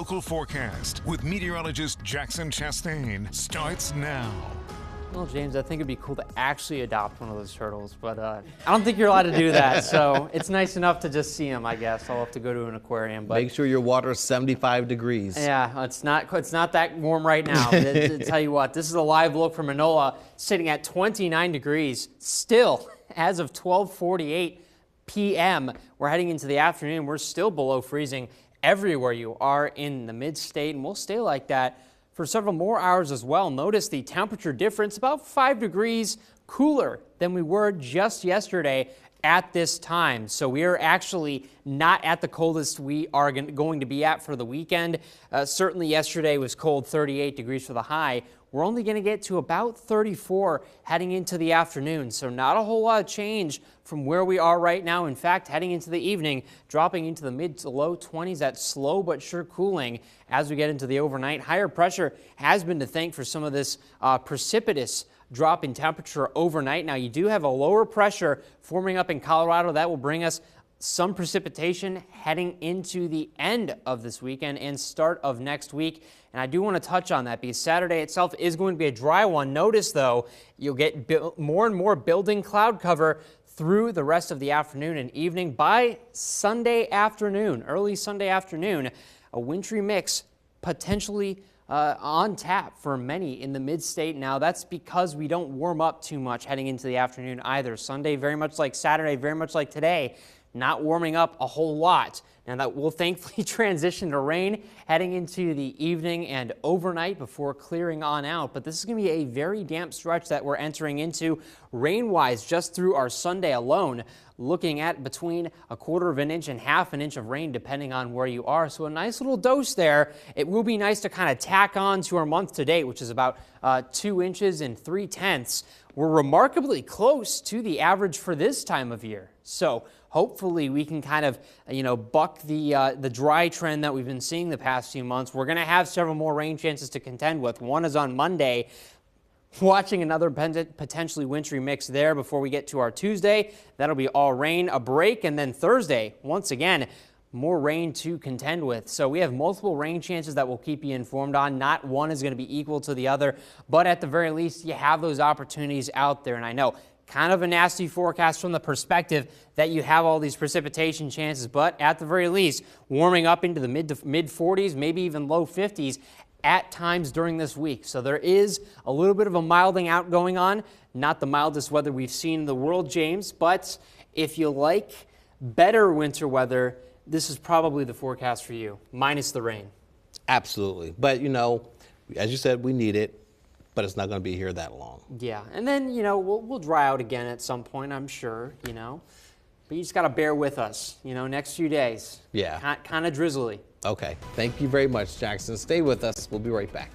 local forecast with meteorologist Jackson Chastain starts now. Well, James, I think it'd be cool to actually adopt one of those turtles, but I don't think you're allowed to do that. So it's nice enough to just see them, I guess. I'll have to go to an aquarium. But make sure your water is 75 degrees. Yeah, it's not that warm right now. But to tell you what, this is a live look from Manoa, sitting at 29 degrees still as of 12:48 p.m. We're heading into the afternoon. We're still below freezing everywhere you are in the mid-state, and we'll stay like that for several more hours as well. Notice the temperature difference, about 5 degrees cooler than we were just yesterday at this time. So we are actually not at the coldest we are going to be at for the weekend. Certainly yesterday was cold, 38 degrees for the high. We're only going to get to about 34 heading into the afternoon. So not a whole lot of change from where we are right now. In fact, heading into the evening, dropping into the mid to low 20s, that slow but sure cooling as we get into the overnight. Higher pressure has been to thank for some of this precipitous drop in temperature overnight. Now, you do have a lower pressure forming up in Colorado. That will bring us some precipitation heading into the end of this weekend and start of next week. And I do want to touch on that because Saturday itself is going to be a dry one. Notice, though, you'll get more and more building cloud cover through the rest of the afternoon and evening. By Sunday afternoon, early Sunday afternoon, a wintry mix potentially on tap for many in the mid-state. Now, that's because we don't warm up too much heading into the afternoon either. Sunday, very much like Saturday, very much like today, not warming up a whole lot. Now, that will thankfully transition to rain heading into the evening and overnight before clearing on out. But this is going to be a very damp stretch that we're entering into rain-wise just through our Sunday alone, looking at between 1/4 of an inch and 1/2 an inch of rain depending on where you are. So a nice little dose there. It will be nice to kind of tack on to our month to date, which is about 2 inches and 3/10. We're remarkably close to the average for this time of year. So hopefully we can kind of, buck the dry trend that we've been seeing the past few months. We're going to have several more rain chances to contend with. One is on Monday. Watching another potentially wintry mix there before we get to our Tuesday. That'll be all rain, a break, and then Thursday, once again, more rain to contend with. So we have multiple rain chances that we'll keep you informed on. Not one is going to be equal to the other, but at the very least, you have those opportunities out there. And I know, kind of a nasty forecast from the perspective that you have all these precipitation chances, but at the very least, warming up into the mid 40s, maybe even low 50s at times during this week. So there is a little bit of a milding out going on. Not the mildest weather we've seen in the world, James, but if you like better winter weather, this is probably the forecast for you, minus the rain. Absolutely. But, as you said, we need it, but it's not going to be here that long. Yeah, and then, we'll dry out again at some point, I'm sure, But you just got to bear with us, next few days. Yeah. Kind of drizzly. Okay. Thank you very much, Jackson. Stay with us. We'll be right back.